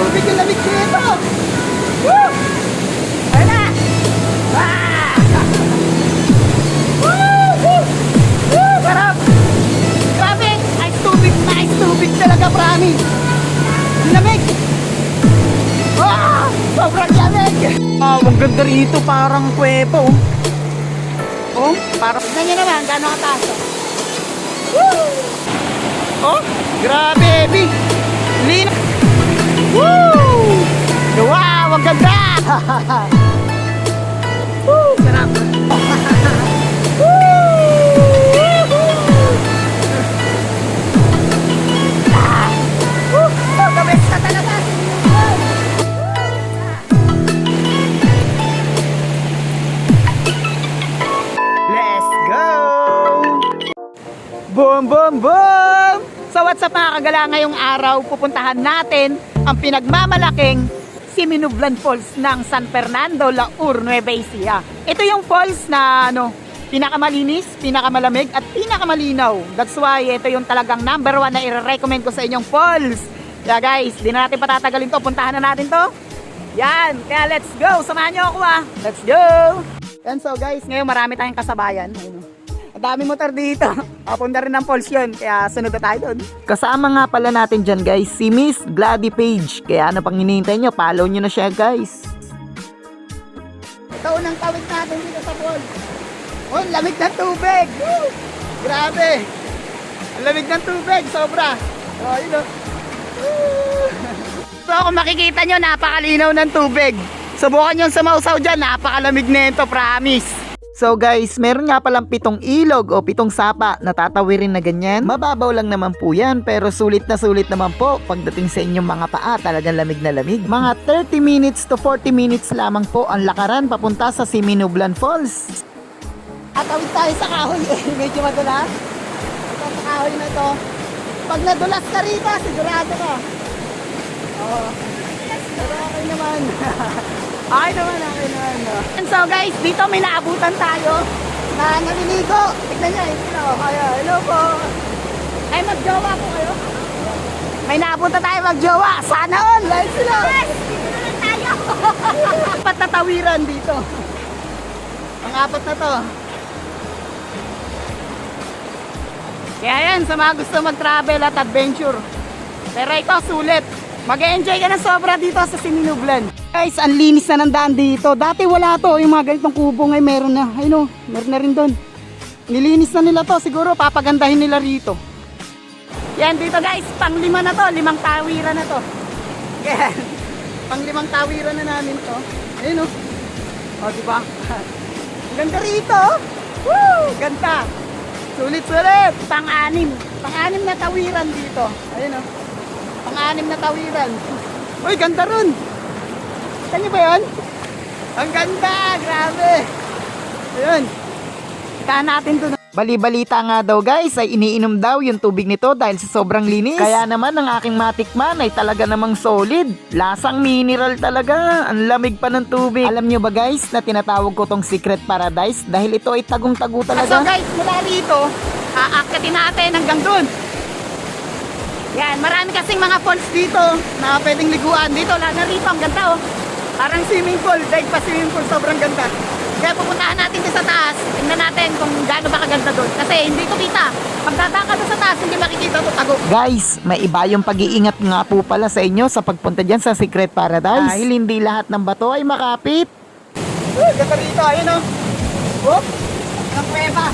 tubig yung lamig dito. Woo! Ayun na! Ah! Woo! Woo! Woo! Sarap! Grabe! Nice tubig talaga, promise! Lamig! Ah! Sobrang lamig! Ah, ang ganda rito, parang kuweba, oh. Oh, parang... Tignan nyo naman, gano'ng kataas, oh. Woo! Oh, grabe, baby! Lina! Woo! Wow, ang ganda! Woo! Sarap! Woo! Ah! Woo! The best na talaga! Let's go! Boom, boom, boom! So what's up mga kagala, ngayong araw pupuntahan natin ang pinagmamalaking Siminublan Falls ng San Fernando, Laur, Nueva Ecija. Ito yung falls na pinakamalinis, pinakamalamig at pinakamalinaw. That's why ito yung talagang number 1 na i-recommend ko sa inyong falls. Kaya guys, di na natin patatagalin to, puntahan na natin to. Yan, kaya let's go, samahan nyo ako let's go! And so guys, ngayon marami tayong kasabayan. Ang dami motor dito. Papunta rin ng falls yun, kaya sunod na tayo doon. Kasama nga pala natin dyan guys, si Miss Glady Page. Kaya ano pang hinihintay nyo, follow nyo na siya guys. Ito unang tawid natin dito sa falls. Oh, lamig ng tubig! Woo! Grabe! Ang lamig ng tubig, sobra! Oh, yun o. So kung makikita nyo, napakalinaw ng tubig. Subukan nyo sa mausaw dyan, napakalamig nito, promise. So guys, meron nga palang 7 ilog o 7 sapa na tatawirin na ganyan. Mababaw lang naman po yan, pero sulit naman po pagdating sa inyong mga paa, talagang lamig na lamig. Mga 30 minutes to 40 minutes lamang po ang lakaran papunta sa Siminublan Falls. Atawid tayo sa kahoy, medyo madulas. Ito sa kahoy na to. Pag nadulas ka rito, sigurado ka. Oo. Pero okay naman. Okay naman. And so guys, dito may naabutan tayo na naliligo. Tignan nyo, hello po. Ay, magjowa po kayo. May naabutan tayo magjowa. Sana all, live sila. Yes, dito naman tayo. 4 na tawiran dito. Ang 4 na to. Kaya yan, sa mga gusto mag-travel at adventure. Pero ito, sulit. Mag-enjoy ka na sobra dito sa Siminublan. Guys, ang linis na ng daan dito. Dati wala to, yung mga ganitong kubo ngayon meron na. Ayun o, meron na rin doon. Nilinis na nila to, siguro papagandahin nila rito. Yan dito guys, pang 5 na to, 5 tawiran na to. Yan, pang 5 tawiran na namin to. Ayun o. O, diba? Ganda rito. Woo! Ganda. Sulit. Pang-6 na tawiran dito. Ayun o. Pang-6 na tawiran. Uy, ganda ron. Kanya ba yun? Ang ganda, grabe. Ayun. Ikahan natin to. Bali-balita nga daw guys ay iniinom daw yung tubig nito dahil sa sobrang linis. Kaya naman ang aking matikman ay talaga namang solid. Lasang mineral talaga. Ang lamig pa ng tubig. Alam nyo ba guys na tinatawag ko tong Secret Paradise dahil ito ay tagong-tago talaga. So guys, mula rito, aakyatin natin hanggang dun. Yan, marami kasing mga falls dito na pwedeng liguan. Dito, lalo rito, ang ganda oh. Parang swimming pool, daig pa swimming pool, sobrang ganda. Kaya pupuntahan natin dito sa taas, tingnan natin kung gaano ba kaganda doon. Kasi hindi ko kita, pagdadaan ka doon sa taas, hindi makikita ito tago. Guys, may iba yung pag-iingat nga po pala sa inyo sa pagpunta dyan sa Secret Paradise. Dahil hindi lahat ng bato ay makapit. Ganda rito, ayun o. Oh, ang kuweba.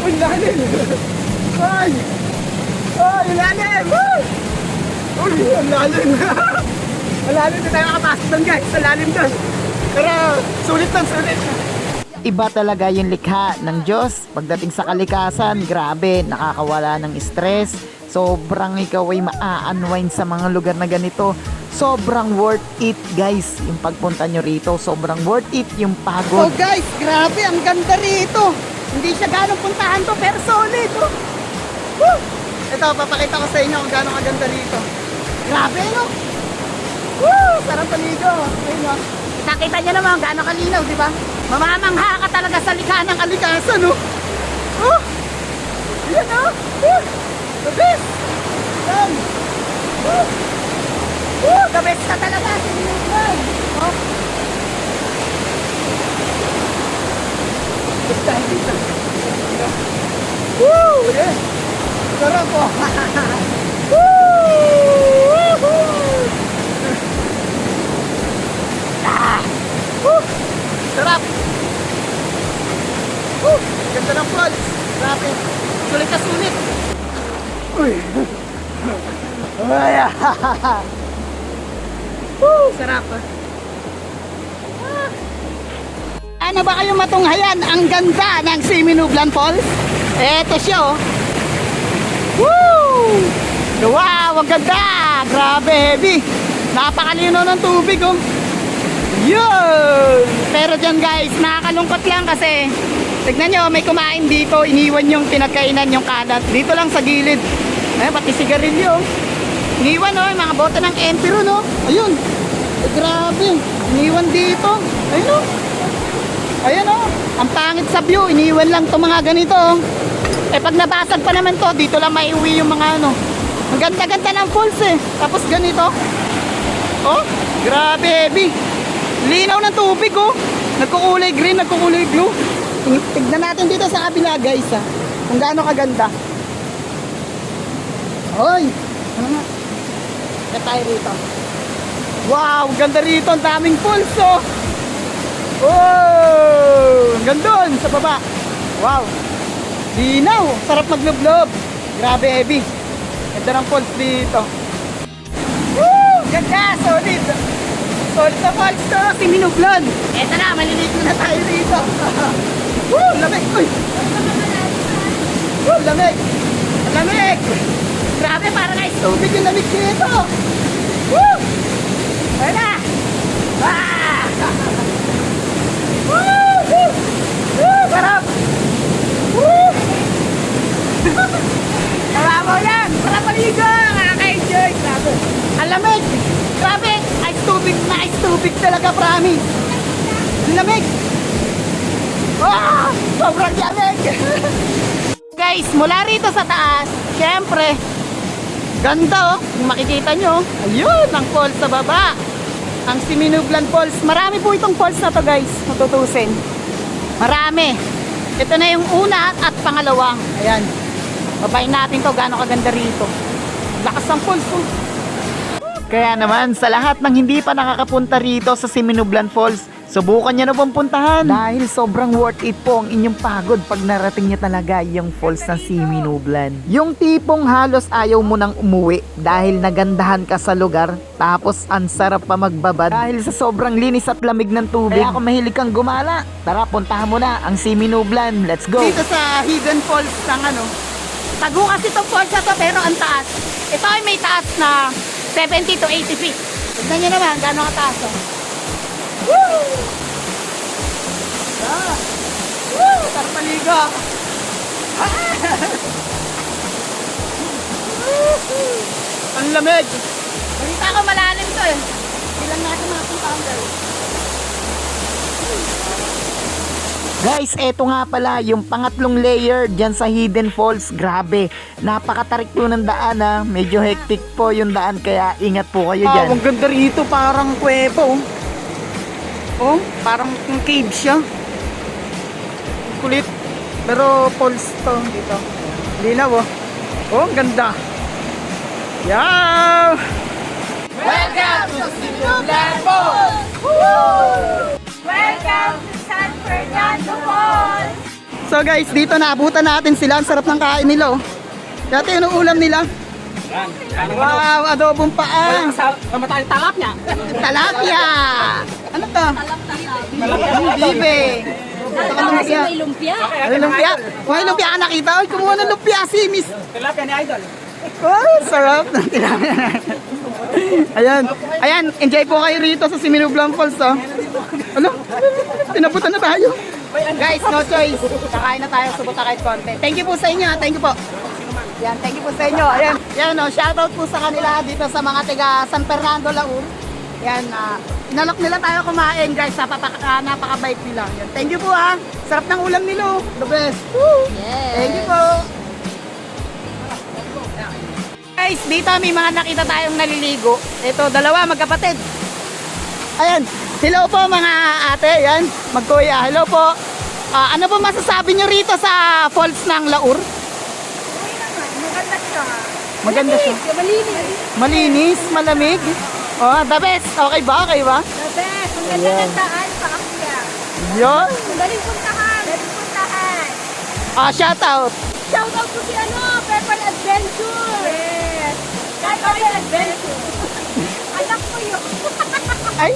Uy, lalim. Ay! Oh, yung lalim! Uy, ang lalim! Ang lalim na tayo makapasok doon guys, ang lalim doon. Pero sulit. Iba talaga yung likha ng Diyos. Pagdating sa kalikasan, grabe, nakakawala ng stress. Sobrang ikaw ay maa-unwind sa mga lugar na ganito. Sobrang worth it guys, yung pagpunta nyo rito. Sobrang worth it yung pagod. So guys, grabe, ang ganda rito. Hindi siya ganong puntahan to, pero solid. Woo! Ito, papakita ko sa inyo kung gano'ng kaganda rito. Grabe, no? Woo! Sarap paligo. Ayun, no? Nakita nyo naman gano'ng kalinaw, di ba? Mamamangha ka talaga sa likha ng kalikasan, no? Oh! Yan, no? Woo! The best! Yan! Woo! Woo! the best ka talaga, Sinulog. Oh. Basta dito. Woo! Yeah. Sarap po. Woo! Ah! Woo! Sarap. Woo! Ganda ng falls. Grabe. Sulit na sulit. Uy. Ay, woo! Sarap. Ano ba kayong matunghayan? Ang ganda ng Siminublan Falls. Eto siya oh. Woo! Wow, ang ganda! Grabe, heavy. Napakalino ng tubig oh. Yun! Pero dyan guys, nakakalungkot lang kasi tignan nyo, may kumain dito, iniwan yung pinagkainan yung kalat. Dito lang sa gilid. Eh, pati sigarilyo. Iniwan oh, yung mga bote ng Empiro no. Ayun. Eh, grabe. Iniwan dito. Ayun oh. Ayan oh. Ang pangit sa view. Iniwan lang to mga ganito oh. Eh pag nabasag pa naman to, dito lang maiuwi yung mga ano. Ang ganda-ganda ng falls eh. Tapos ganito. Oh, grabe heavy. Linaw ng tubig oh. Nagkukulay green, nagkukulay blue. Tignan natin dito sa kabila guys ah. Kung gaano kaganda. Hoy, ano nga? Kaya tayo rito. Wow, ganda rito. Ang daming falls oh. Oh, ang ganda doon sa baba. Wow. Linaw, sarap maglublob. Grabe heavy. Ganda ng falls dito. Woo! Ganda, solid. Solid na falls to, Siminublan. Eto na, maliligo na tayo dito. Woo! Lamig! Uy! Woo! Lamig! Lamig! Grabe, parang ice tubig yung lamig dito. Woo! Ayun na! Ah! Woo! Woo! Woo! Sarap! Woo! Nalabaw yan! Sarap maligo! Nakaka-enjoy! Grabe! Ang lamig! Grabe! Ice tubig na ice tubig talaga, promise! Ang lamig! Ah! Sobrang lamig! Guys, mula rito sa taas, syempre, ganda oh! Kung makikita nyo, ayun! Ang falls sa baba! Ang Siminublan Falls. Marami po itong falls na to guys, matutusin. Marami. Ito na yung una at pangalawang. Ayan. Babayin natin to, gaano kaganda rito. Lakas ng falls oh. Kaya naman, sa lahat ng hindi pa nakakapunta rito sa Siminublan Falls, subukan nyo na pong puntahan. Dahil sobrang worth it po ang inyong pagod pag narating nyo talaga yung falls ng Siminublan. Yung tipong halos ayaw mo nang umuwi dahil nagandahan ka sa lugar, tapos ang sarap pa magbabad dahil sa sobrang linis at lamig ng tubig. Kaya kung mahilig kang gumala, tara puntahan mo na ang Siminublan. Let's go! Dito sa Hidden Falls ng ano, tago kasi itong falls na to pero ang taas. Ito ay may taas na 70 to 80 feet. Tignan nyo naman, gano'ng kataas oh. Woo! Ah! Woo! Sarap maligo! Ang lamig! Balita ko malalim to eh. Ilang natin makapuntahan guys. Guys, eto nga pala yung pangatlong layer dyan sa Hidden Falls. Grabe, napakatarik po ng daan ha. Medyo hectic po yung daan kaya ingat po kayo dyan. Ang ganda rito, parang kuweba oh. Oh, parang cave siya. Kulit. Pero falls to dito. Linaw oh. Oh, ang ganda. Yeah! Welcome to Siminublan Falls! Welcome to San Fernando Falls! So guys, dito naabutan natin sila. Ang sarap ng kain nila oh. Dati yung ulam nila. Wow, adobong paa. Sama tayo talapnya. Talapia. Ano to? Bibe. Kasi may lumpia. Ano lumpia? May lumpia ka nakita? Ay, kumuha ng lumpia si Miss. Talapia ni Idol. Oh, sarap ng tilapia. Ayan. Ayan, enjoy po kayo rito sa Siminublan Falls oh. Ano? Pinabutan na tayo. Guys, no choice. Kakain na tayo, subot na kahit konti. Thank you po sa inyo. Thank you po. Yan, thank you po sa inyo. Ayan, yan no, shoutout po sa kanila dito sa mga taga San Fernando Laur. Yan, inalok nila tayo kumain guys, napaka-bait nila. Yan, thank you po ha. Sarap ng ulam nila, the best. Woo! Yes. Thank you po. Guys, dito may mga nakita tayong naliligo. Ito, dalawa magkapatid. Ayan, hello po mga ate, ayan, magkuya, hello po. Ano po masasabi nyo rito sa falls ng Laur? Maganda siya. Maganda siya. Malinis. Malinis, malamig. Oh, the best. Okay ba? Okay ba? The best. Ang ganda ng daan sa Akia. Yun. Galing puntahan. Galing puntahan. Shout out. Shout out po si Pepper Adventure. Yes. Pepper Adventure. Anak ko yun. Ay,